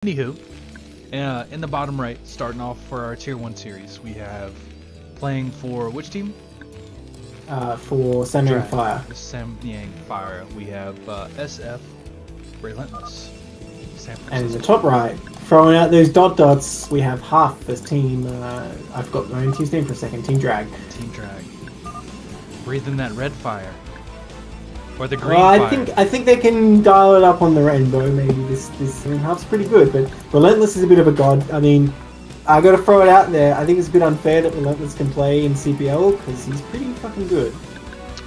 Anywho, in the bottom right, starting off for our Tier 1 series, we have playing for which team? For Samyang Fire. Samyang Fire. We have SF Rlentless. And in the top right, throwing out those dots, we have Half as team. I forgot my own team's name for a second. Team Drag. Team Drag. Breathing that red fire. Or the green Well, fire. I think they can dial it up on the rainbow. Maybe this Half's pretty good, but Rlentless is a bit of a god. I mean, I got to throw it out there. I think it's a bit unfair that Rlentless can play in CPL because he's pretty fucking good.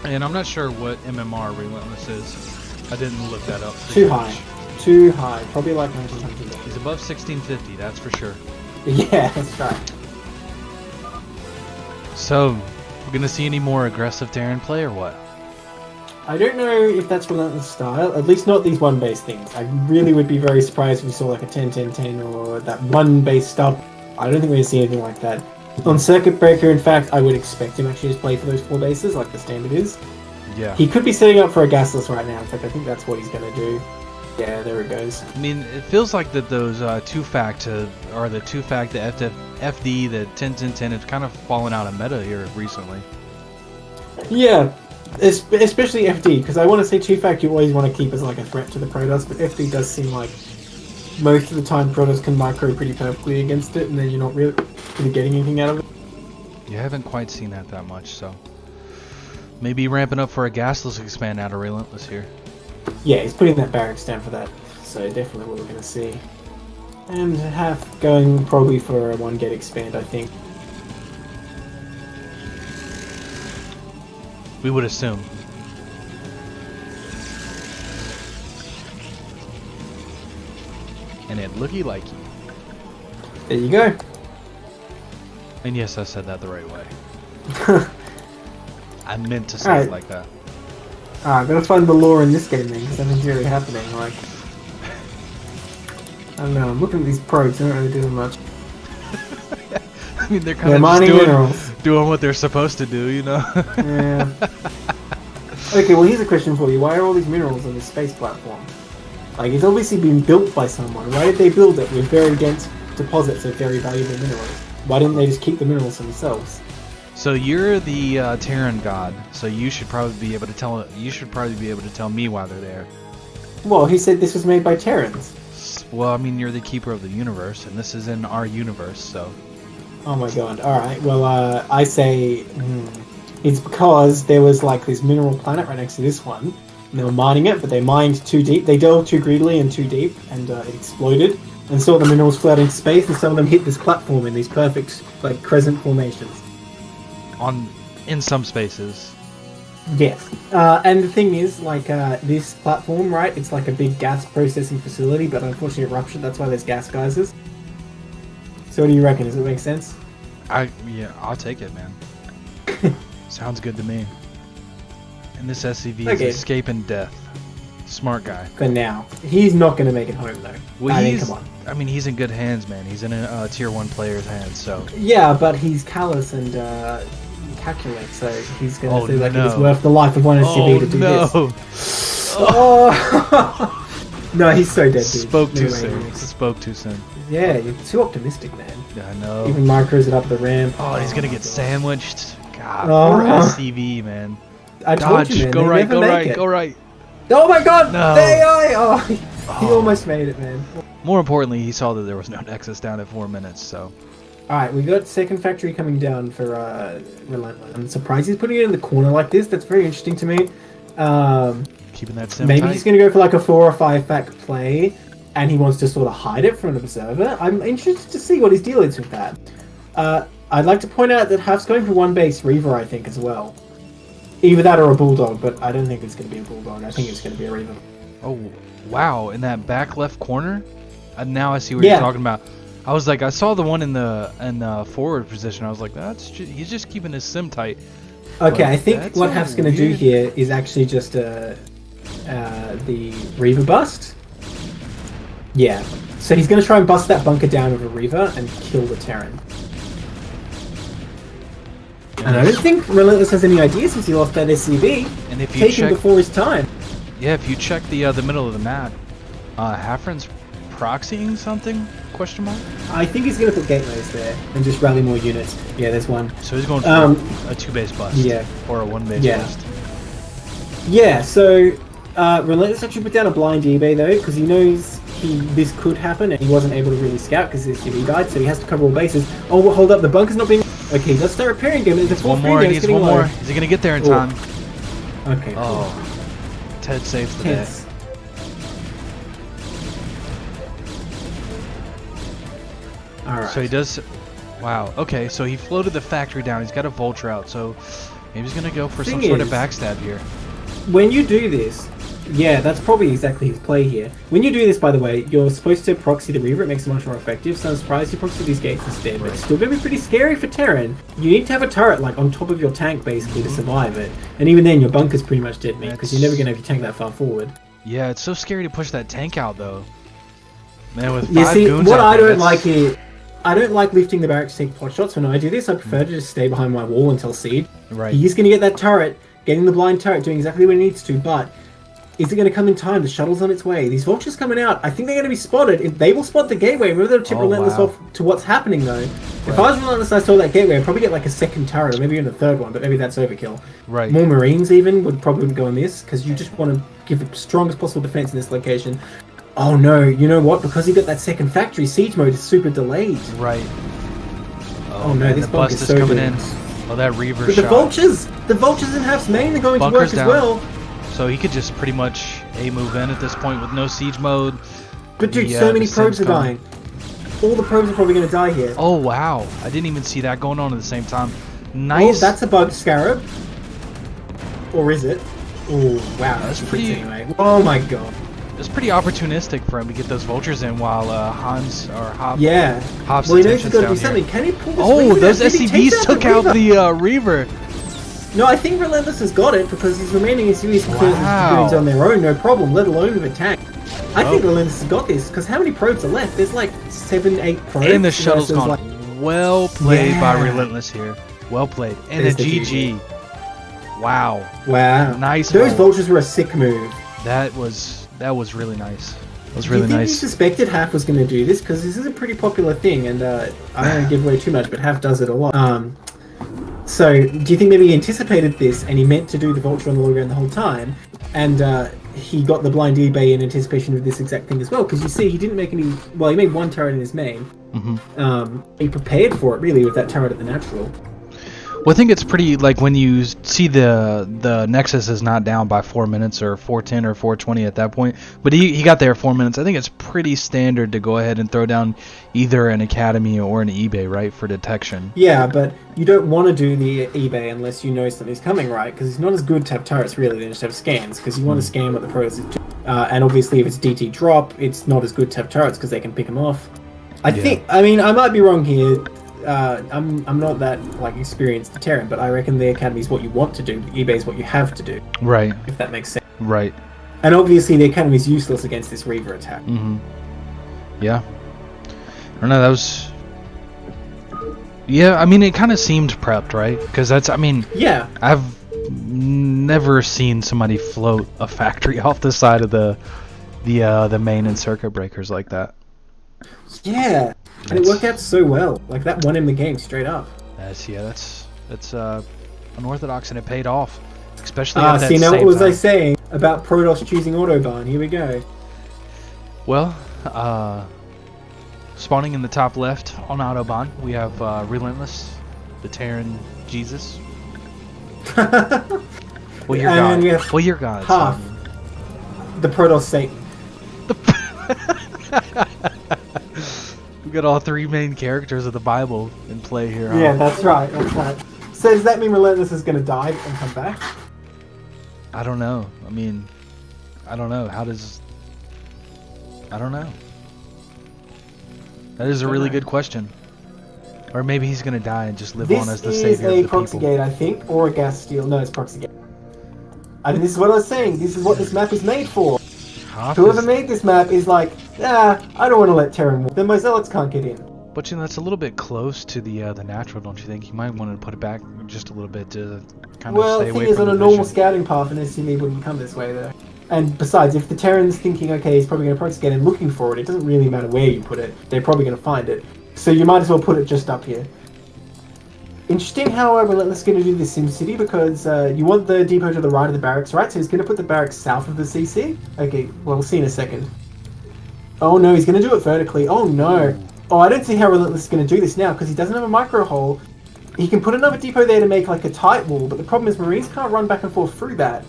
And I'm not sure what MMR Rlentless is. I didn't look that up. Too high. Too high. Probably like 1900. He's above 1650, that's for sure. Yeah, that's right. So, we're gonna see any more aggressive Terran play or what? I don't know if that's Rlentless style, at least not these one base things. I really would be very surprised if we saw like a 10-10-10 or that one base stop. I don't think we're going to see anything like that. On Circuit Breaker, in fact, I would expect him actually to play for those 4 bases like the standard is. Yeah. He could be setting up for a gasless right now. In fact, I think that's what he's going to do. Yeah, there it goes. I mean, it feels like that those 2-fact, or the 2-fact, the FD, the 10-10-10, it's kind of fallen out of meta here recently. Yeah. Especially FD, because I want to say 2-fact you always want to keep as like a threat to the Protoss, but FD does seem like most of the time Protoss can micro pretty perfectly against it, and then you're not really getting anything out of it. You haven't quite seen that much, so maybe ramping up for a gasless expand out of Rlentless here. Yeah, he's putting that barracks down for that, so definitely what we're going to see. And Half going probably for a 1-get expand, I think. We would assume. And it looky likey. There you go. And yes, I said that the right way. I meant to say it like that. I've got to find the lore in this game then, because nothing's really happening. Like, I don't know, I'm looking at these probes, they're not really doing much. I mean, they're kind of mining just minerals. doing what they're supposed to do, you know? Yeah. Okay, well here's a question for you. Why are all these minerals on this space platform? Like, it's obviously been built by someone. Why did they build it with very dense deposits of very valuable minerals? Why didn't they just keep the minerals for themselves? So you're the Terran god, so you should probably be able to tell. You should probably be able to tell me why they're there. Well, he said this was made by Terrans. Well, I mean, you're the keeper of the universe, and this is in our universe, so. Oh my god, alright, well, I say it's because there was like this mineral planet right next to this one, and they were mining it, but they mined too deep, they delved too greedily and too deep, and it exploded, and saw the minerals floating into space, and some of them hit this platform in these perfect, like, crescent formations. In some spaces. Yes, and the thing is, like, this platform, right, it's like a big gas processing facility, but unfortunately it ruptured, that's why there's gas geysers. So what do you reckon? Does it make sense? Yeah, I'll take it, man. Sounds good to me. And this SCV is escaping death. Smart guy. For now. He's not going to make it home, though. Well, I mean, come on. I mean, he's in good hands, man. He's in a Tier 1 player's hands, so... Yeah, but he's callous and calculate, so he's going to feel like no. it's worth the life of one SCV to do this. Oh, no, he's so dead, dude. Spoke too soon. Spoke too soon. Yeah, you're too optimistic, man. Yeah, I know. Even micros it up the ramp. Oh, he's gonna get sandwiched. God, poor SCV, man. I told you, man. Go right, go right, go right. Oh my god! No. He almost made it, man. More importantly, he saw that there was no Nexus down at 4 minutes, so... Alright, we got second factory coming down for Rlentless. I'm surprised he's putting it in the corner like this. That's very interesting to me. Keeping that sim maybe tight. he's going to go for like a 4 or 5 fact play, and he wants to sort of hide it from an observer. I'm interested to see what his deal is with that. I'd like to point out that Half's going for 1 base Reaver, I think, as well. Either that or a Bulldog, but I don't think it's going to be a Bulldog. I think it's going to be a Reaver. Oh, wow. In that back left corner? Now I see what you're talking about. I was like, I saw the one in the forward position. I was like, he's just keeping his sim tight. Okay, I think what Half's going to do here is actually just the Reaver bust. Yeah. So he's going to try and bust that bunker down with a Reaver and kill the Terran. And I don't think Rlentless has any ideas since he lost that SCV. And if you taken before his time. Yeah, if you check the middle of the map, Hafren's proxying something? Question mark. I think he's going to put gateways there and just rally more units. Yeah, there's one. So he's going for a 2-base bust. Yeah. Or a 1-base bust. Yeah. So Rlentless actually put down a blind eBay though, because he knows this could happen, and he wasn't able to really scout because his city died, so he has to cover all bases. Oh, well, hold up, the bunker's not being... Okay, let's start repairing him. There's one more, he needs one more. Is he going to get there in time? Okay. Oh. Ted saves the day. Alright. So he does... Wow, okay, so he floated the factory down. He's got a vulture out, so maybe he's going to go for some sort of backstab here. When you do this... Yeah, that's probably exactly his play here. When you do this, by the way, you're supposed to proxy the Reaver. It makes it much more effective, so I'm surprised you proxy these gates instead. But it's still going to be pretty scary for Terran. You need to have a turret, like, on top of your tank, basically, to survive it. And even then, your bunker's pretty much dead meat, because you're never going to have your tank that far forward. Yeah, it's so scary to push that tank out, though. Man, with 5 what goons out I there, don't like here... I don't like lifting the barracks to take pot shots. When I do this, I prefer to just stay behind my wall until siege. Right. He's going to get that turret, getting the blind turret, doing exactly what he needs to, but... Is it going to come in time? The shuttle's on its way. These vultures coming out. I think they're going to be spotted. If they will spot the gateway. Remember, they'll tip Rlentless off to what's happening, though. If I was Rlentless and I saw that gateway, I'd probably get like a second turret, or maybe even a third one, but maybe that's overkill. Right. More Marines, even, would probably go on this, because you just want to give the strongest possible defense in this location. Oh, no. You know what? Because he got that second factory, siege mode is super delayed. Right. Oh, no. This bunk is so coming good. in. Oh, that Reaver shot. The vultures in Haf's main are going to work as well. So he could just pretty much move in at this point with no siege mode. But dude, so many probes are dying. All the probes are probably going to die here. Oh wow, I didn't even see that going on at the same time. Nice. Oh, that's a bug scarab. Or is it? Oh wow, that's pretty. Anyway. Oh my god. It's pretty opportunistic for him to get those vultures in while Hans or Hop. Yeah. Hop's well, he knows he's got to do here. something. Can he pull this? Oh, those SCVs took out the Reaver. No, I think Rlentless has got it because his remaining SUVs can clear these on their own, no problem, let alone with a tank. I think Rlentless has got this, because how many probes are left? There's like 7, 8 probes. And the shuttle's gone. Like... Well played by Rlentless here. Well played. And a GG. Wow. Wow. Nice. Those vultures were a sick move. That was really nice. That was really nice. Do you think nice. he suspected Haf was going to do this? Because this is a pretty popular thing, and I don't want to give away too much, but Haf does it a lot. So, do you think maybe he anticipated this and he meant to do the vulture on the low ground the whole time, and he got the blind eBay in anticipation of this exact thing as well? Because you see, he didn't make any. Well, he made one turret in his main. He prepared for it really with that turret at the natural. Well, I think it's pretty, like, when you see the Nexus is not down by 4 minutes or 4:10 or 4:20 at that point, but he got there 4 minutes. I think it's pretty standard to go ahead and throw down either an Academy or an eBay, right, for detection. Yeah, but you don't want to do the eBay unless you know something's coming, right? Because it's not as good to have turrets, really, than just have scans, because you want to scan what the pros do. And obviously, if it's DT drop, it's not as good to have turrets, because they can pick them off. I mean, I might be wrong here. I'm not that like experienced Terran, but I reckon the Academy is what you want to do. The eBay is what you have to do. Right. If that makes sense. Right. And obviously the Academy is useless against this Reaver attack. Yeah. I don't know. That was. Yeah, I mean, it kind of seemed prepped, right? Because that's. I mean. Yeah. I've never seen somebody float a factory off the side of the main and circuit breakers like that. Yeah. And it worked out so well. Like, that won him the game straight up. That's unorthodox, and it paid off. Especially at that see, now same what was time. I saying about Protoss choosing Autobahn? Here we go. Well, spawning in the top left on Autobahn, we have Rlentless, the Terran Jesus. Well, you're God. We have well, you're God. Half. The Protoss Satan. We got all 3 main characters of the Bible in play here. Yeah, that's right. That's right. So does that mean Rlentless is going to die and come back? I don't know. I mean, I don't know. I don't know. That is a really good question. Or maybe he's going to die and just live on as the savior of the people. This is a proxy gate, I think, or a gas steel. No, it's proxy gate. I mean, this is what I was saying. This is what this map is made for. Whoever made this map is like, I don't want to let Terran win. Then my zealots can't get in. But you know, that's a little bit close to the natural, don't you think? You might want to put it back just a little bit to kind of stay away from the on a normal scouting path, an SCV wouldn't come this way, though. And besides, if the Terran's thinking, okay, he's probably going to proxy again and looking for it, it doesn't really matter where you put it. They're probably going to find it. So you might as well put it just up here. Interesting how Rlentless is going to do this SimCity, because you want the depot to the right of the barracks, right? So he's going to put the barracks south of the CC. Okay, well, we'll see in a second. Oh no, he's going to do it vertically. Oh no. Oh, I don't see how Rlentless is going to do this now, because he doesn't have a micro hole. He can put another depot there to make like a tight wall, but the problem is Marines can't run back and forth through that.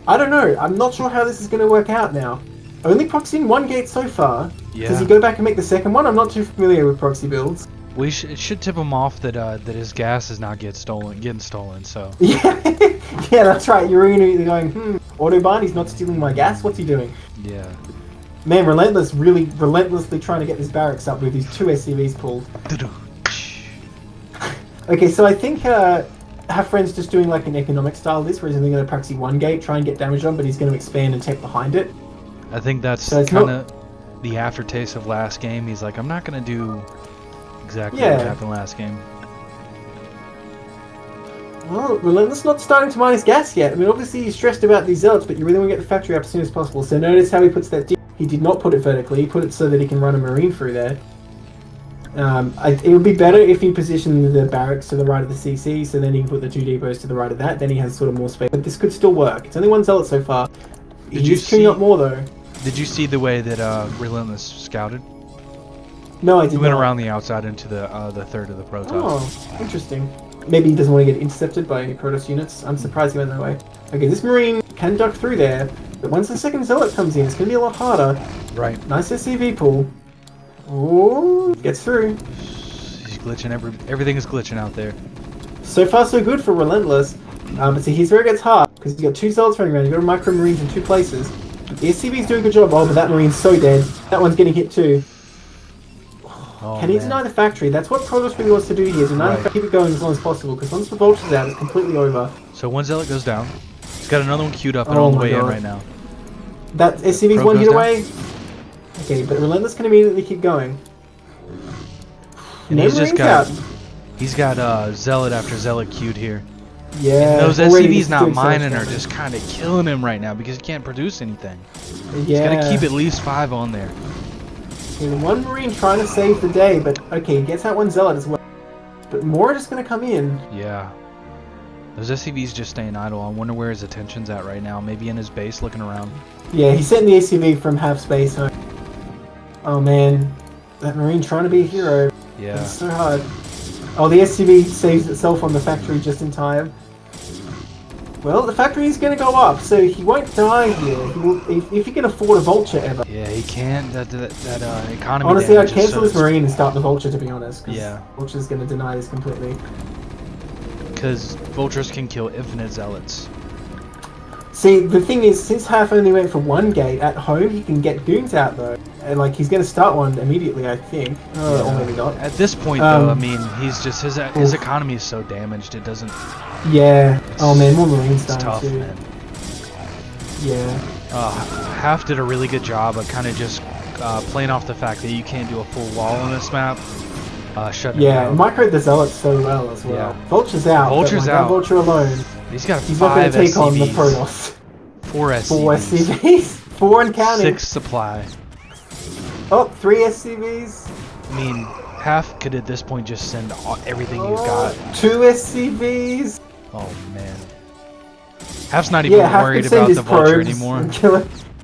I don't know. I'm not sure how this is going to work out now. Only proxying one gate so far. Yeah. Does he go back and make the second one? I'm not too familiar with proxy builds. It should tip him off that that his gas is not getting stolen. So. Yeah, yeah, that's right. You're immediately going, Autobahn, he's not stealing my gas. What's he doing? Yeah. Man, Rlentless really relentlessly trying to get this barracks up with these 2 SCVs pulled. Okay, so I think Hafren's just doing like an economic style of this, where he's only going to proxy one gate, try and get damage on, but he's going to expand and take behind it. I think that's So it's kind of the aftertaste of last game. He's like, I'm not going to do exactly what happened last game. Well, Rlentless not starting to mine his gas yet. I mean, obviously he's stressed about these zealots, but you really want to get the factory up as soon as possible. So notice how he puts that. He did not put it vertically. He put it so that he can run a marine through there. It would be better if he positioned the barracks to the right of the CC, so then he can put the 2 depots to the right of that. Then he has sort of more space. But this could still work. It's only 1 zealot so far. He's queuing up more though. Did you see the way that Rlentless scouted? No, I did not. He went around the outside into the third of the Protoss. Oh, interesting. Maybe he doesn't want to get intercepted by any Protoss units. I'm surprised he went that way. Okay, this marine can duck through there, but once the second zealot comes in, it's going to be a lot harder. Right. Nice SCV pull. Oh, gets through. He's glitching. Everything is glitching out there. So far, so good for Rlentless. But see, here's where it gets hard, because you've got 2 zealots running around. You've got a micro marines in 2 places. The SCV's doing a good job. Oh, but that marine's so dead. That one's getting hit too. Oh, Can he deny the factory? That's what Protoss really wants to do here. Deny the factory, keep it going as long as possible, because once the vulture's out, it's completely over. So 1 zealot goes down. He's got another one queued up and on the way in right now. That SCV's 1 hit away. Okay, but Rlentless can immediately keep going. And he's got zealot after zealot queued here. Yeah. And those SCVs not mining are just kind of killing him right now because he can't produce anything. Yeah. He's got to keep at least 5 on there. Okay, the 1 marine trying to save the day, but okay, he gets out 1 zealot as well. But more are just going to come in. Yeah. Those SCVs just staying idle. I wonder where his attention's at right now. Maybe in his base looking around. Yeah, he's setting the SCV from half space. Huh? Oh man, that marine trying to be a hero. Yeah. It's so hard. Oh, the SCV saves itself on the factory just in time. Well, the factory is going to go up, so he won't die here. He will, if he can afford a vulture ever. Yeah, he can't. That economy. Honestly, I'd cancel this marine and start the vulture, to be honest. Yeah. Vulture's going to deny this completely. Because vultures can kill infinite zealots. See, the thing is, since Half only went for 1 gate, at home he can get goons out though. And like, he's going to start one immediately, I think. Or maybe not. At this point though, I mean, he's just, his economy is so damaged, it doesn't... Yeah. Oh man, more marines dying tough, too. Man. Yeah. Half did a really good job of kind of just playing off the fact that you can't do a full wall on this map. Shutting yeah, down. Microed the zealots so well as well. Yeah. Vulture's out. Vulture's out. Vulture alone. He's got He's 5 not going to take SCVs. on the Protoss. 4 SCVs. 4 SCVs. 4 and counting. 6 supply. Oh, 3 SCVs. I mean, Half could at this point just send everything he's got. 2 SCVs. Oh man. Half's not even worried about the vulture anymore.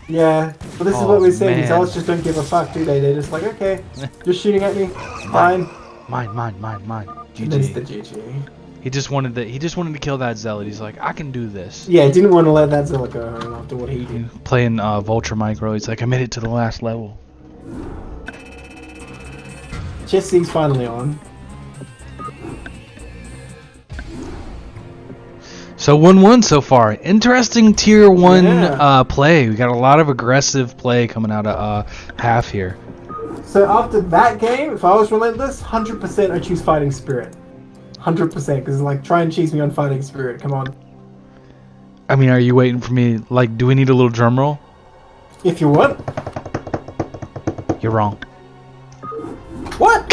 Yeah. Well, this is what we're saying. These zealots just don't give a fuck, do they? They're just like, okay, just shooting at me. Fine. Mine. GG. And it's the GG. He just wanted to kill that zealot. He's like, I can do this. Yeah, didn't want to let that zealot go home after what he did. Playing Vulture Micro, he's like, I made it to the last level. Jesse's finally on. So 1-1 so far. Interesting tier 1 play. We got a lot of aggressive play coming out of Half here. So after that game, if I was Rlentless, 100% I choose Fighting Spirit. 100%, because like, try and cheese me on Fighting Spirit, come on. I mean, are you waiting for me? Like, do we need a little drum roll? If you want. You're wrong. What?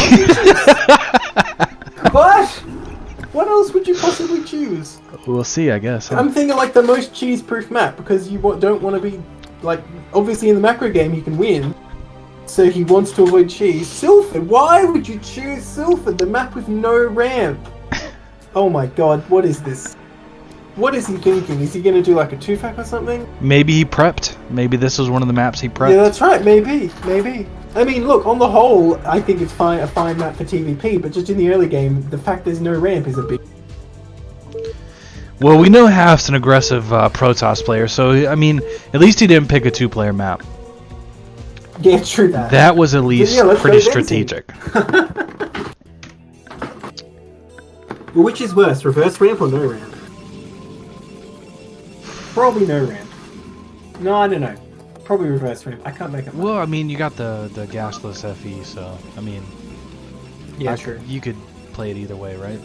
What? What else would you possibly should we choose? We'll see, I guess. Huh? I'm thinking like the most cheese-proof map because you don't want to be like obviously in the macro game you can win, so he wants to avoid cheese. Silphid, why would you choose Silphid, the map with no ramp? Oh my god, what is this? What is he thinking? Is he going to do like a 2-fac or something? Maybe he prepped. Maybe this was one of the maps he prepped. Yeah, that's right. Maybe. I mean, look, on the whole, I think it's a fine map for TVP, but just in the early game, the fact there's no ramp is a big... Well, we know Half's an aggressive Protoss player, so, I mean, at least he didn't pick a 2-player map. Yeah, true that. That was at least pretty strategic. Well, which is worse, reverse ramp or no ramp? Probably no ramp. No, I don't know. Probably reverse ramp. I can't make it. Well, I mean, you got the gasless FE, so I mean, yeah, true. You could play it either way, right?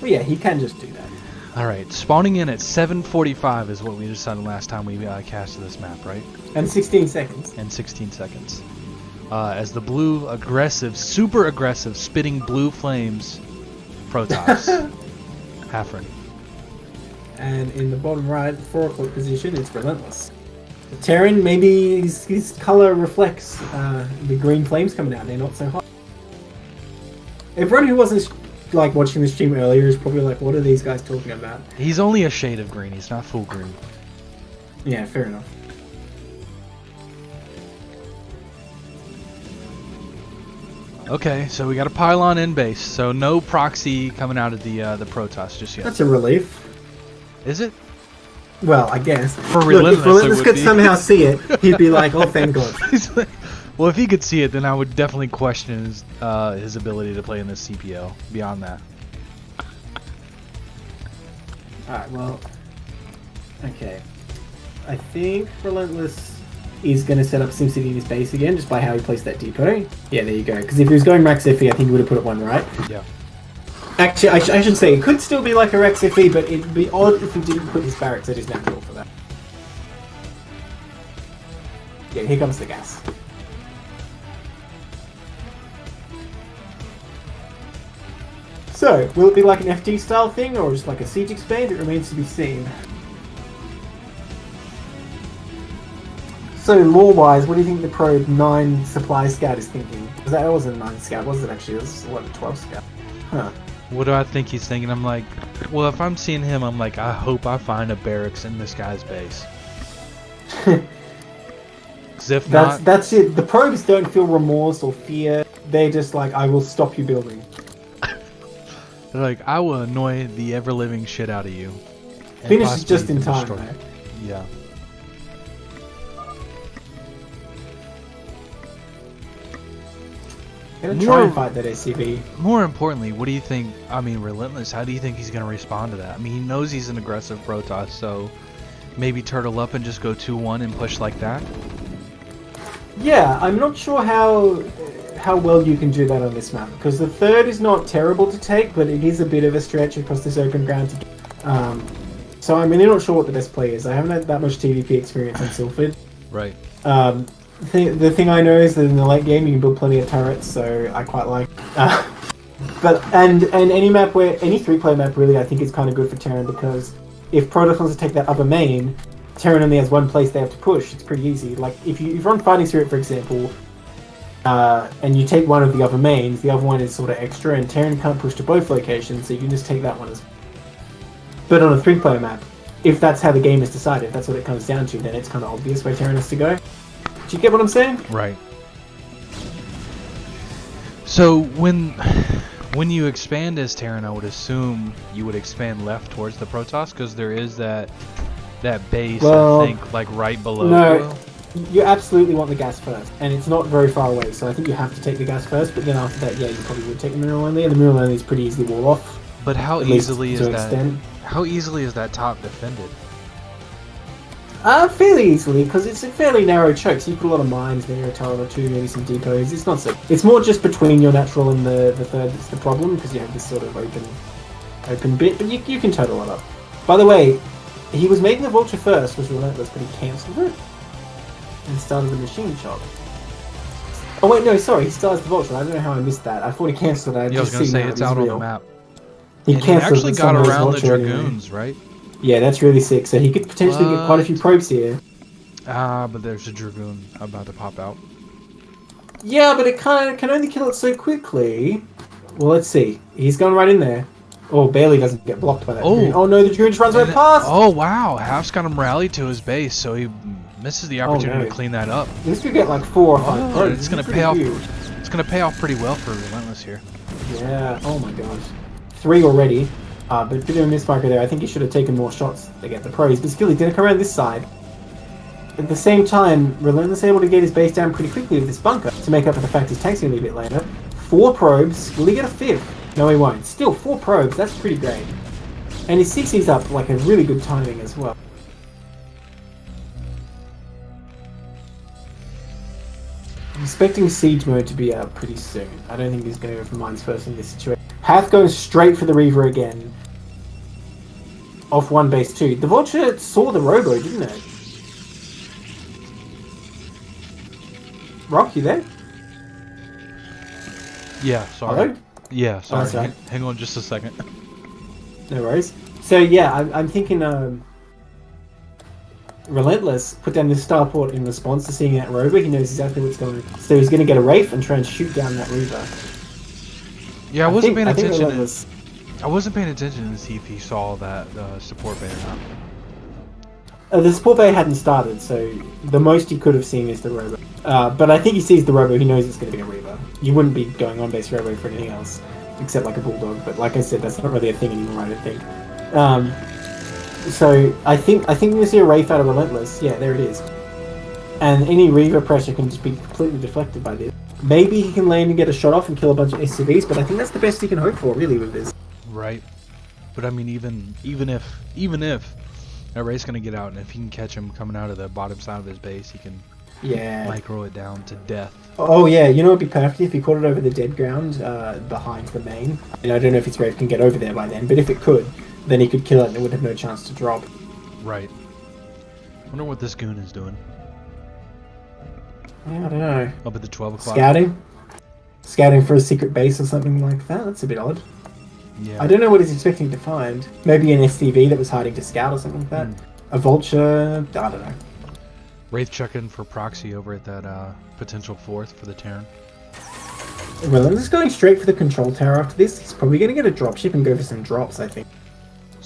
Well, yeah, he can just do that. All right, spawning in at 7:45 is what we decided last time we casted this map, right? And 16 seconds. And 16 seconds. As the blue aggressive, super aggressive, spitting blue flames, Protoss, Hafren. And in the bottom right, 4 o'clock position, it's Rlentless. The Terran, maybe his color reflects the green flames coming out. They're not so hot. Everyone who wasn't like watching the stream earlier is probably like, "What are these guys talking about?" He's only a shade of green. He's not full green. Yeah, fair enough. Okay, so we got a pylon in base. So no proxy coming out of the Protoss just yet. That's a relief. Is it? Well, I guess. For Rlentless, if Rlentless could somehow see it, he'd be like, "Oh, thank God." Well, if he could see it, then I would definitely question his ability to play in this CPL. Beyond that. Alright, well... Okay. I think Rlentless is going to set up SimCity in his base again, just by how he placed that depot. Yeah, there you go. Because if he was going Max FE, I think he would have put it 1 right. Yeah. Actually, I should say, it could still be like a Rex FE, but it'd be odd if he didn't put his barracks at his natural for that. Yeah, here comes the gas. So, will it be like an FT style thing, or just like a siege expand? It remains to be seen. So, lore-wise, what do you think the probe 9 supply scout is thinking? Because that wasn't 9 scout, was it actually? It was, what, 12 scout? Huh. What do I think he's thinking? I'm like, well, if I'm seeing him, I'm like, I hope I find a barracks in this guy's base. Because if not... That's it. The probes don't feel remorse or fear. They're just like, I will stop you building. They're like, I will annoy the ever-living shit out of you. Finishes just in time, though. Yeah. Gonna try and fight that SCV. More importantly, what do you think? I mean, Rlentless. How do you think he's gonna respond to that? I mean, he knows he's an aggressive Protoss, so maybe turtle up and just go 2-1 and push like that. Yeah, I'm not sure how well you can do that on this map, because the third is not terrible to take, but it is a bit of a stretch across this open ground to get. So I'm really not sure what the best play is. I haven't had that much TVP experience on Silphid. Right. The thing I know is that in the late game you can build plenty of turrets, so I quite like. But any map where any 3-player map really I think is kind of good for Terran, because if Protoss wants to take that other main, Terran only has one place they have to push. It's pretty easy. Like if you're on Fighting Spirit, for example, and you take one of the other mains, the other one is sort of extra, and Terran can't push to both locations, so you can just take that one as. But on a 3-player map, if that's how the game is decided, if that's what it comes down to, then it's kind of obvious where Terran has to go. Do you get what I'm saying? Right. So when you expand as Terran, I would assume you would expand left towards the Protoss, because there is that base, well, I think, like right below. No, you absolutely want the gas first, and it's not very far away, so I think you have to take the gas first, but then after that, yeah, you probably would take the mineral only, and the mineral only is pretty easily wall off. But how easily is that? How easily is that top defended? Fairly easily, because it's a fairly narrow choke, so you put a lot of mines there, a turret or two, maybe some depots. It's not so. It's more just between your natural and the third that's the problem, because you have this sort of open bit, but you can total it up. By the way, he was making the Vulture first, was Rlentless, but he cancelled it and started the machine shop. Oh wait, no, sorry, he starts the Vulture. I don't know how I missed that. I thought he cancelled it. I was going to say it's out on the map. He And he cancelled actually with got some of those around the vulture anyway. dragoons, right? Yeah, that's really sick. So he could potentially get quite a few probes here. Ah, but there's a dragoon about to pop out. Yeah, but it can only kill it so quickly. Well, let's see. He's gone right in there. Oh, barely doesn't get blocked by that dragoon. Oh no, the dragoon just runs right past! Oh wow, Half's got him rallied to his base, so he misses the opportunity to clean that up. This could get like 4 or 5 probes. It's gonna pay off. It's gonna pay off pretty well for Rlentless here. Yeah. Oh my gosh. 3 already. But a bit of a mismarker there. I think he should have taken more shots to get the probes. But still, he didn't come around this side. At the same time, Rlentless able to get his base down pretty quickly with this bunker to make up for the fact his tank's gonna be a bit later. 4 probes. Will he get a 5th? No, he won't. Still, 4 probes. That's pretty great. And his CC's up like a really good timing as well. I'm expecting siege mode to be out pretty soon. I don't think he's going to go for mines first in this situation. Hath goes straight for the Reaver again. Off one base too. The Vulture saw the Robo, didn't it? Rock, you there? Yeah, sorry. Hello? Yeah, sorry. Oh, sorry. Hang on just a second. No worries. So yeah, I'm thinking Rlentless put down this starport in response to seeing that Rover. He knows exactly what's going on. So he's going to get a Wraith and try and shoot down that Reaver. Yeah, I wasn't paying attention. I I wasn't paying attention to see if he saw that support bay or not. The support bay hadn't started, so the most he could have seen is the Robo. But I think he sees the Robo, he knows it's going to be a Reaver. You wouldn't be going on base Robo for anything else, except like a Bulldog, but like I said, that's not really a thing anymore, I don't think. So I think we're going to see a Wraith out of Rlentless. Yeah, there it is. And any Reaver pressure can just be completely deflected by this. Maybe he can land and get a shot off and kill a bunch of SCVs, but I think that's the best he can hope for, really, with this. Right. But I mean, even if that Wraith's gonna get out, and if he can catch him coming out of the bottom side of his base, he can micro it down to death. Oh yeah, you know it'd be perfect if he caught it over the dead ground behind the main. And I don't know if his Wraith can get over there by then, but if it could, then he could kill it and it would have no chance to drop. Right. Wonder what this goon is doing. Yeah, I don't know. Up at the 12 o'clock. Scouting? Scouting for a secret base or something like that? That's a bit odd. Yeah. I don't know what he's expecting to find. Maybe an STV that was hiding to scout or something like that. A Vulture? I don't know. Wraith checking for proxy over at that potential 4th for the Terran. Well, I'm just going straight for the control tower after this. He's probably going to get a dropship and go for some drops, I think.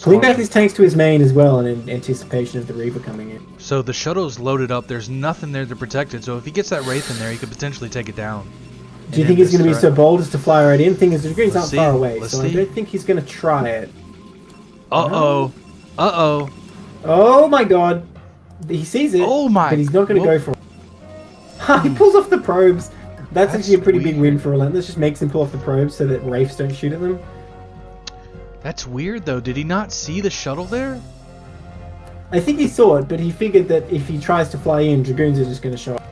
Pulling back his tanks to his main as well in anticipation of the Reaver coming in. So the shuttle's loaded up. There's nothing there to protect it. So if he gets that Wraith in there, he could potentially take it down. Do you think he's going to be so bold as to fly right in? Thing is, the Dragoons aren't far away, Let's so see. I don't think he's going to try it. Uh-oh. Uh-oh. Oh my god. He sees it, Oh my. but he's not going to go for it. He pulls off the probes. That's actually a pretty big win for Rlentless. Just makes him pull off the probes so that Wraiths don't shoot at them. That's weird, though. Did he not see the shuttle there? I think he saw it, but he figured that if he tries to fly in, Dragoons are just going to show up.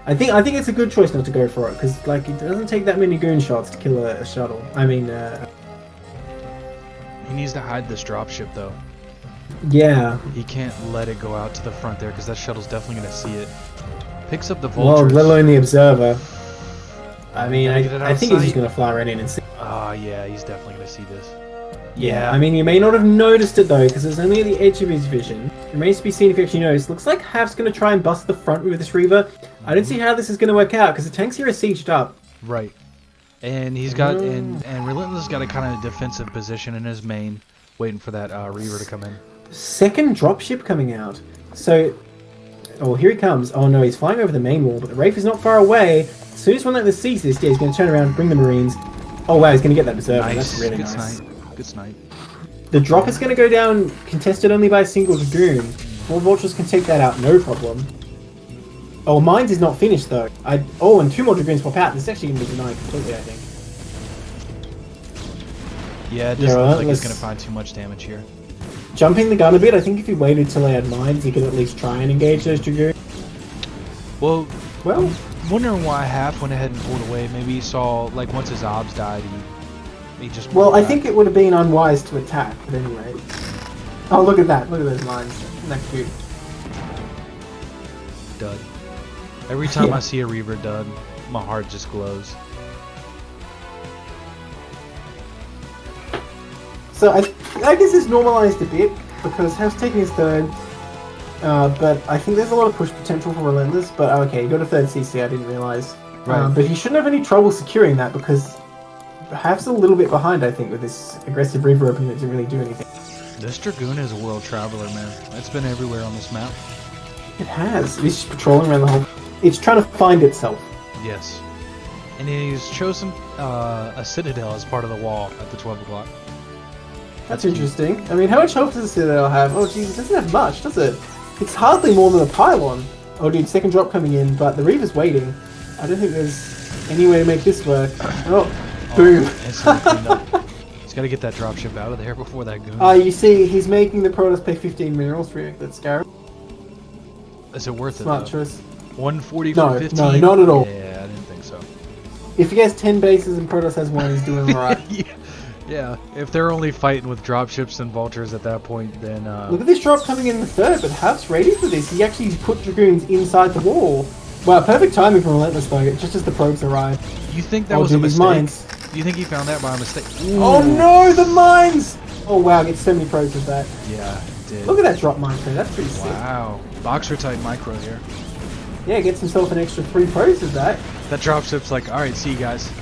I think it's a good choice not to go for it, because like it doesn't take that many goon shots to kill a shuttle. I mean, he needs to hide this dropship, though. Yeah. He can't let it go out to the front there, because that shuttle's definitely going to see it. Picks up the Well, vultures. let alone the observer. I mean, I think he's sight. just going to fly right in and see. Ah, yeah, he's definitely going to see this. Yeah, I mean, you may not have noticed it though, because it's only at the edge of his vision. It remains to be seen if he actually knows. Looks like Half's going to try and bust the front with this Reaver. I don't see how this is going to work out, because the tanks here are sieged up. Right. And he's got, and Rlentless got a kind of defensive position in his main, waiting for that Reaver to come in. Second dropship coming out. So, oh, here he comes. Oh no, he's flying over the main wall, but the Wraith is not far away. As soon as Rlentless sees this, yeah, he's going to turn around, bring the Marines. Oh wow, he's going to get that Berserker. Nice. That's really Good nice. snipe. Good snipe. The drop is going to go down, contested only by a single Dragoon. 4 Vultures can take that out, no problem. Oh, Mines is not finished though. Oh, and 2 more Dragoons pop out. This is actually going to be denied completely, I think. Yeah, it doesn't look like he's going to find too much damage here. Jumping the gun a bit, I think if he waited till he had Mines, he could at least try and engage those Dragoons. Well, Well, I'm wondering why Half went ahead and pulled away. Maybe he saw, like, once his obs died, he just pulled well, I back. think it would have been unwise to attack, but anyway. Oh, look at that. Look at those Mines. Isn't that cute? Dud. Every time Yeah. I see a Reaver dud, my heart just glows. So I guess it's normalized a bit because House taking his third. But I think there's a lot of push potential for Rlentless. But okay, he got a third CC. I didn't realize. Right. But he shouldn't have any trouble securing that because Half's a little bit behind. I think with this aggressive Reaver opening, it didn't really do anything. This Dragoon is a world traveler, man. It's been everywhere on this map. It has. It's just patrolling around the whole. It's trying to find itself. Yes. And he's chosen a citadel as part of the wall at the 12 o'clock. That's interesting. I mean, how much health does a citadel have? Oh, geez, it doesn't have much, does it? It's hardly more than a pylon. Oh, dude, second drop coming in, but the Reaver's waiting. I don't think there's any way to make this work. Oh, boom. He's got to get that dropship out of there before that goon. You see, he's making the Protoss pay 15 minerals for that Scarab. Is it worth Smart it, though? choice. 140 for 15? No, not at all. Yeah, I didn't think so. If he has 10 bases and Protoss has 1, he's doing alright. Yeah, if they're only fighting with dropships and vultures at that point, then... Look at this drop coming in the third, but Half's ready for this. He actually put Dragoons inside the wall. Wow, perfect timing from Rlentless though, just as the probes arrived. You think that was a mistake? Mines. You think he found that by mistake? Ooh. Oh no, the mines! Oh wow, gets so many probes with that. Yeah, it did. Look at that drop micro, that's pretty sick. Wow, boxer type micro here. Yeah, gets himself an extra 3 probes with that. That dropship's like, alright, see you guys.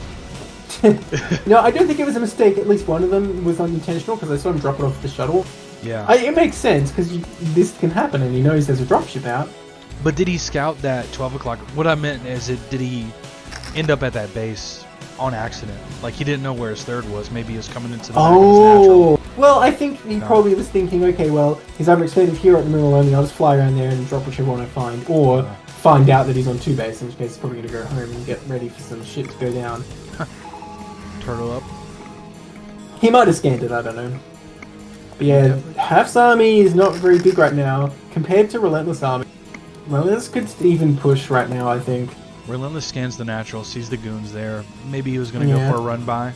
No, I don't think it was a mistake. At least one of them was unintentional because I saw him drop it off the shuttle. Yeah. It makes sense because this can happen and he knows there's a dropship out. But did he scout that 12 o'clock? What I meant is, did he end up at that base on accident? Like, he didn't know where his third was. Maybe he was coming into the back of his natural. Well, I think he probably was thinking, okay, well, he's either expected here at the middle only, I'll just fly around there and drop whichever one I find. Or find out that he's on 2 base, in which case he's probably going to go home and get ready for some shit to go down. Turtle up. He might have scanned it, I don't know. But yeah, Half's army is not very big right now compared to Rlentless army. Rlentless could even push right now, I think. Rlentless scans the natural, sees the goons there. Maybe he was going to go for a run by.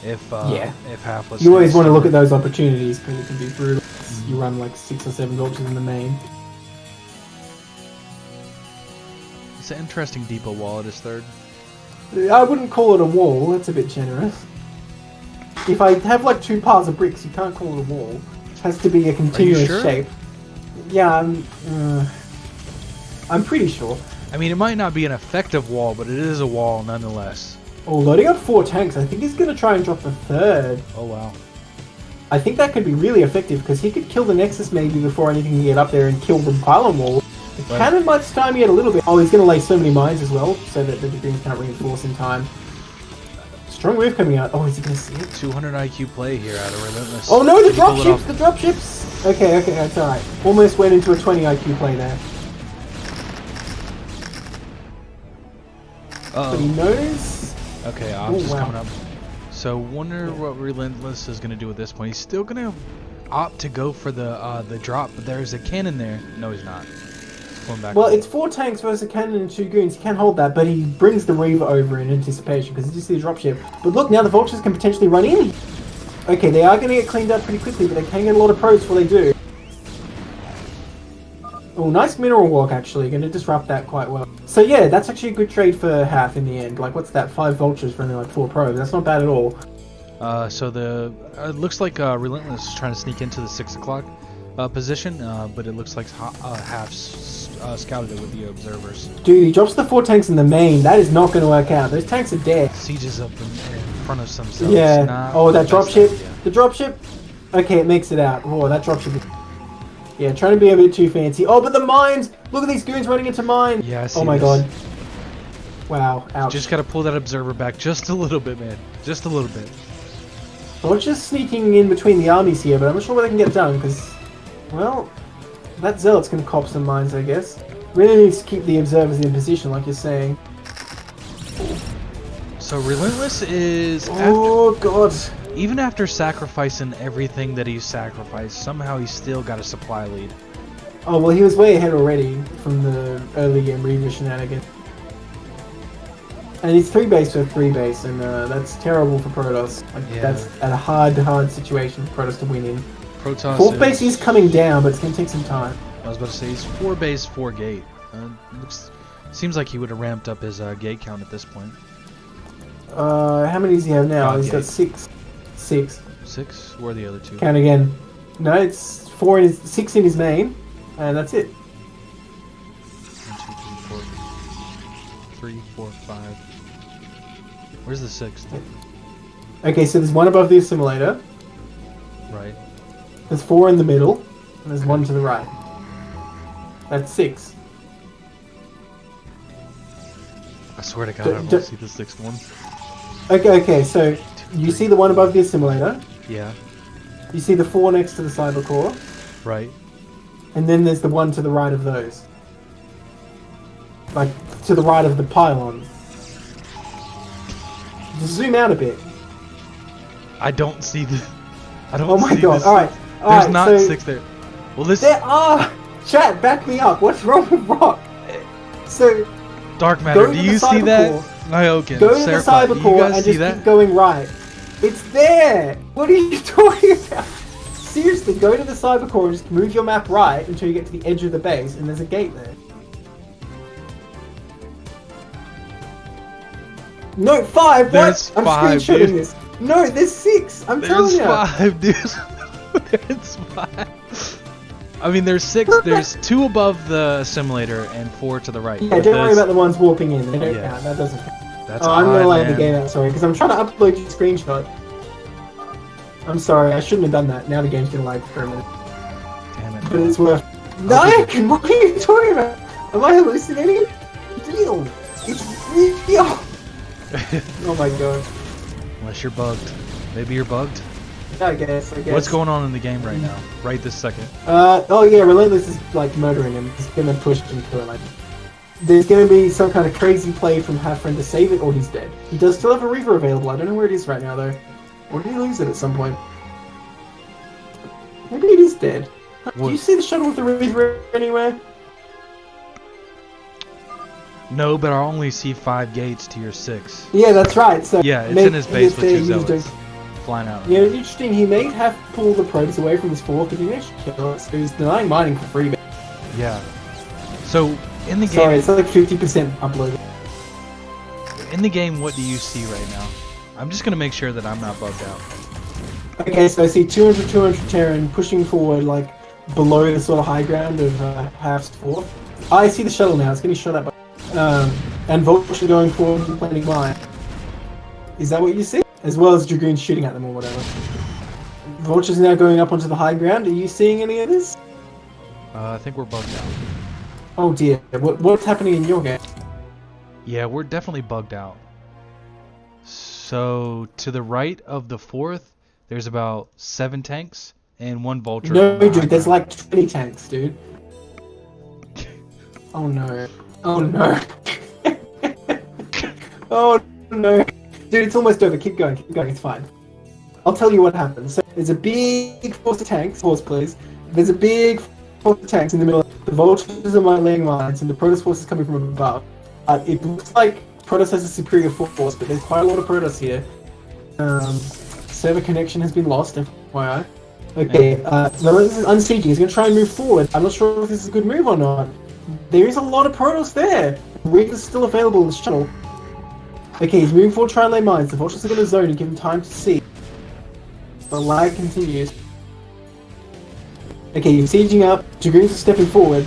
If Half was... You always want to look at those opportunities because it can be brutal. You run like 6 or 7 vultures in the main. It's an interesting depot wall at his third. I wouldn't call it a wall, that's a bit generous. If I have like 2 piles of bricks, you can't call it a wall. It has to be a continuous shape. Yeah, I'm pretty sure. I mean, it might not be an effective wall, but it is a wall nonetheless. Oh, loading up 4 tanks, I think he's going to try and drop the third. Oh, wow. I think that could be really effective, because he could kill the Nexus maybe before anything can get up there and kill the pylon wall. The cannon might stymie it a little bit. Oh, he's going to lay so many mines as well, so that the Dragoons can't reinforce in time. Strong move coming out. Oh, is he going to see it? 200 IQ play here out of Rlentless. Oh no, the dropships! The dropships! Okay, that's alright. Almost went into a 20 IQ play there. But he knows... Okay, Ops is coming up. So, wonder what Rlentless is going to do at this point. He's still going to opt to go for the drop, but there's a cannon there. No, he's not. Well, it's 4 tanks versus a cannon and 2 goons. He can't hold that, but he brings the Reaver over in anticipation because he just sees the dropship. But look, now the vultures can potentially run in. Okay, they are going to get cleaned up pretty quickly, but they can get a lot of probes before they do. Oh, nice mineral walk actually. Going to disrupt that quite well. So yeah, that's actually a good trade for Half in the end. Like, what's that? 5 vultures for only like 4 probes. That's not bad at all. So it looks like Rlentless is trying to sneak into the 6 o'clock position, but it looks like Half's scouted it with the observers. Dude, he drops the 4 tanks in the main. That is not going to work out. Those tanks are dead. Sieges up in front of themselves. Yeah. Oh, that dropship. The dropship. Okay, it makes it out. Oh, that dropship. Yeah, trying to be a bit too fancy. Oh, but the mines! Look at these goons running into mines! Yeah, I see Oh my god. Wow, ouch. Just gotta pull that observer back just a little bit, man. Just a little bit. Well, it's just sneaking in between the armies here, but I'm not sure what they can get done, because... Well, that Zealot's gonna cop some mines, I guess. Really needs to keep the observers in position, like you're saying. So Rlentless is... Oh god. Even after sacrificing everything that he's sacrificed, somehow he's still got a supply lead. Oh, well, he was way ahead already from the early game Reaver shenanigans. And he's 3 base for 3 base, and that's terrible for Protoss. Like, that's a hard situation for Protoss to win in. Protoss 4th base is coming down, but it's going to take some time. I was about to say, he's 4 base, 4 gate. Seems like he would have ramped up his gate count at this point. How many does he have now? He's got 6. 6? Where are the other 2? Count again. No, it's 4 in his, 6 in his main, and that's it. 1, 2, 3, 4, 3, 4, 5. Where's the 6th? Okay, so there's 1 above the assimilator. Right. There's 4 in the middle, and there's 1 to the right. That's 6. I swear to God, I don't see the 6th one. Okay, so you see the 1 above the assimilator. Yeah. You see the 4 next to the cyber core. Right. And then there's the 1 to the right of those. Like, to the right of the pylon. Just zoom out a bit. I don't see the... I don't Oh my see god, this. alright. There's not so 6 there. Well, this... There are! Chat, back me up. What's wrong with Rock? So... Dark matter, do you see that? Nyoken, Go to the cyber core and just keep going right. It's there! What are you talking about? Seriously, go to the cyber core and just move your map right until you get to the edge of the base, and there's a gate there. No, 5! There's what? 5, I'm screenshotting dude. this. No, there's 6! I'm telling you! There's 5, dude. There's 5. I mean, there's 6. There's 2 above the assimilator and 4 to the right. Yeah, don't worry about the ones warping in. They don't count. That doesn't count. That's I'm gonna lay the man. game out, sorry, because I'm trying to upload your screenshot. I'm sorry, I shouldn't have done that. Now the game's gonna lag for a minute. Damn it. But it's worth. Nyoken, what are you talking about? Am I hallucinating? It's real. It's real. Oh my god. Unless you're bugged. Maybe you're bugged. I guess. What's going on in the game right now? Right this second. Oh yeah, Rlentless is like murdering him. He's gonna push him to it. Like, there's gonna be some kind of crazy play from Hafnium to save it, or he's dead. He does still have a Reaver available. I don't know where it is right now though. Or did he lose it at some point? Maybe it is dead. Do you see the shuttle with the Reaver anywhere? No, but I only see 5 gates to your 6. Yeah, that's right. So Yeah, it's in his base with 2 used zealots flying out. Yeah, interesting. He may have pulled the probes away from his 4 because he actually killed it. So he's denying mining for free. Yeah. So in the game, Sorry, it's like 50% uploaded. in the game, what do you see right now? I'm just gonna make sure that I'm not bugged out. Okay, so I see 200 Terran pushing forward, like below the sort of high ground of Half's 4. I see the shuttle now. It's getting shot at by. And Vulture going forward and planting mine. Is that what you see? As well as Dragoons shooting at them or whatever. Vulture's now going up onto the high ground. Are you seeing any of this? I think we're bugged out. Oh dear. What's happening in your game? Yeah, we're definitely bugged out. So to the right of the 4th, there's about 7 tanks and 1 Vulture. No, dude. There's like 20 tanks, dude. Oh no. Oh no. Oh no. Dude, it's almost over. Keep going, it's fine. I'll tell you what happens. So there's a big force of tanks. Pause, please. There's a big force of tanks in the middle. The Vultures are laying mines, and the Protoss force is coming from above. It looks like Protoss has a superior force, but there's quite a lot of Protoss here. Server connection has been lost, FYI. Okay, Rlentless is unsieging. He's going to try and move forward. I'm not sure if this is a good move or not. There is a lot of Protoss there. Reaper's still available in the shuttle. Okay, he's moving forward, trying to lay mines. The Vultures are going to zone and give him time to see. The lag continues. Okay, he's sieging up. Dragoons are stepping forward.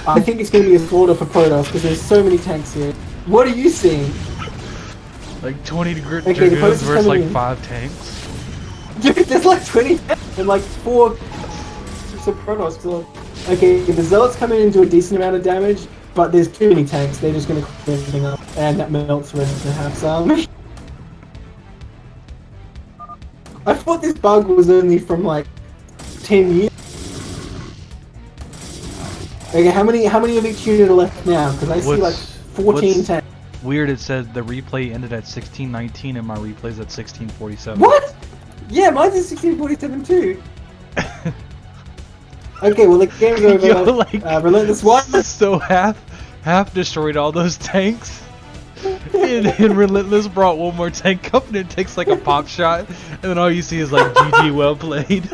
I think it's going to be a slaughter for Protoss because there's so many tanks here. What are you seeing? Like 20 Okay, Dragoons versus like 5 tanks. Dude, there's like 20 tanks and like 4 so Protoss. So... Okay, the Zealots come in and do a decent amount of damage, but there's too many tanks. They're just going to clear everything up, and that melts the rest of the Half's army. I thought this bug was only from like 10 years. Okay, how many of each unit are left now? Because I see like 14 tanks. Weird, it says the replay ended at 1619 and my replay's at 1647. What? Yeah, mine's at 1647 too. Okay, well the game's over. Yo, like, Rlentless one. So half destroyed all those tanks. and Rlentless brought one more tank up and it takes like a pop shot, and then all you see is like GG well played.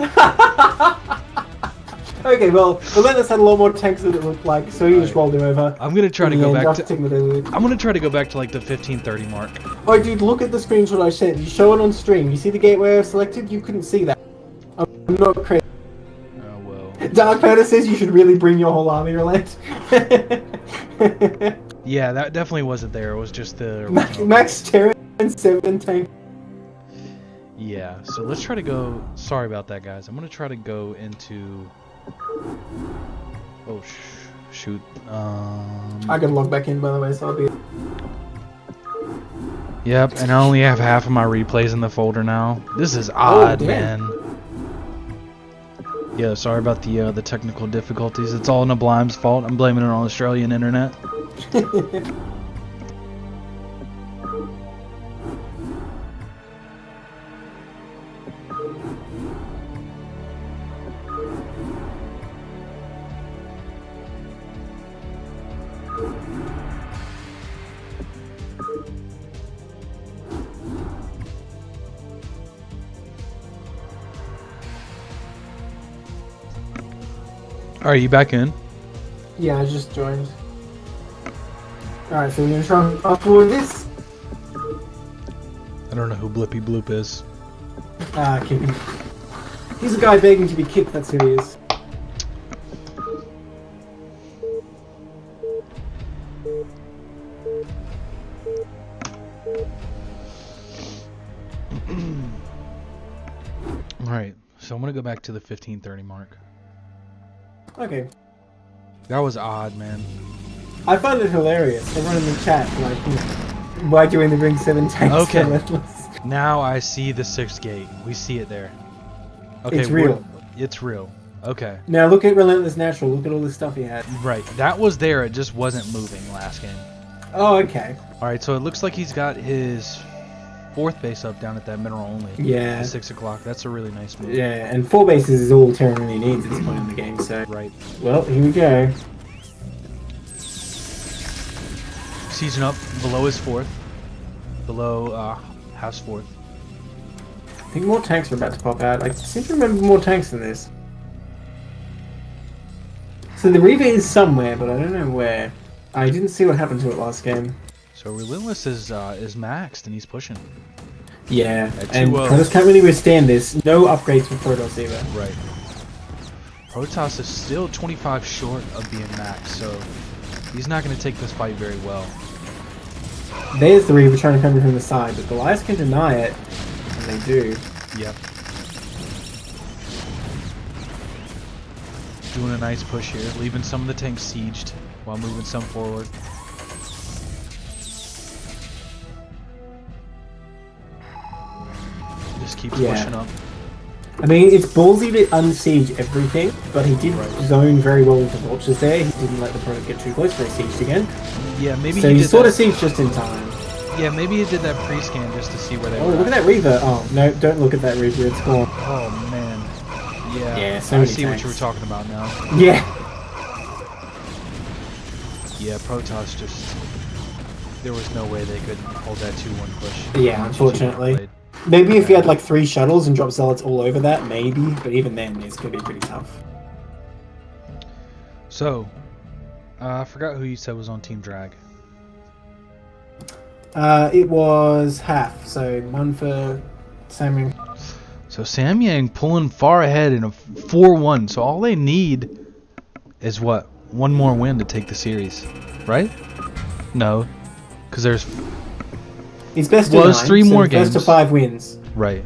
Okay, well, Rlentless had a lot more tanks than it looked like, so he just rolled him over. I'm gonna try to In the go end, back after to. taking the lead. I'm gonna try to go back to like the 1530 mark. Oh, dude, look at the screenshot I sent. You show it on stream. You see the gateway I've selected? You couldn't see that. I'm not crazy. Oh well. Dark Panda says you should really bring your whole army, Relent. Yeah, that definitely wasn't there. It was just the Max Terran 7 tank. Yeah, so let's try to go. Sorry about that, guys. I'm gonna try to go into. Oh shoot. I can log back in, by the way, so I'll be. Yep, and I only have half of my replays in the folder now. This is odd, man. Yeah, sorry about the technical difficulties. It's all Nablim's fault. I'm blaming it on Australian internet. Are you back in? Yeah, I just joined. Alright, so we're gonna try and upload this. I don't know who Blippy Bloop is. Kick him. He's a guy begging to be kicked, that's who he is. Alright, so I'm gonna go back to the 1530 mark. Okay. That was odd, man. I find it hilarious. Everyone in the chat, like, why'd you only bring 7 tanks? Okay. Rlentless? Now I see the 6th gate. We see it there. Okay, It's real. It's real. Okay. Now look at Rlentless Natural. Look at all the stuff he had. Right. That was there. It just wasn't moving last game. Oh, okay. Alright, so it looks like he's got his 4th base up down at that mineral only. Yeah. At 6 o'clock. That's a really nice move. Yeah, and 4 bases is all Terran really needs at this point in the game, so... Right. Well, here we go. Sieging up below his 4th. Below house 4th. I think more tanks are about to pop out. I seem to remember more tanks than this. So the Reaver is somewhere, but I don't know where. I didn't see what happened to it last game. So Rlentless is maxed and he's pushing. Yeah, At and 2-0. Protoss can't really withstand this. No upgrades for Protoss either. Right. Protoss is still 25 short of being maxed, so he's not going to take this fight very well. There's the Reaver trying to come in from the side, but Goliath can deny it, and they do. Yep. Doing a nice push here, leaving some of the tanks sieged while moving some forward. Just keeps pushing up. I mean, it's ballsy to unsiege everything, but he did zone very well with the vultures there. He didn't let the opponent get too close, so he sieged again. Yeah, maybe so he he did sort that. of sieged just in time. Yeah, maybe he did that pre-scan just to see where they Oh, were. look at that Reaver. Oh, no, don't look at that Reaver. It's gone. Oh man. Yeah. Yeah, so I many see what tanks. you were talking about now. Yeah. Yeah, Protoss just. There was no way they could hold that 2-1 push. Yeah, unfortunately. Maybe if you had like 3 shuttles and drop zealots all over that, maybe. But even then, it's going to be pretty tough. So, I forgot who you said was on Team Drag. It was half, so 1 for Samyang. So Samyang pulling far ahead in a 4-1. So all they need is what? 1 more win to take the series, right? No, because there's It's best of 9, 3 so more best games. of 5 wins. Right.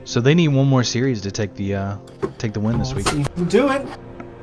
So they need 1 more series to take the win this week. You can do it.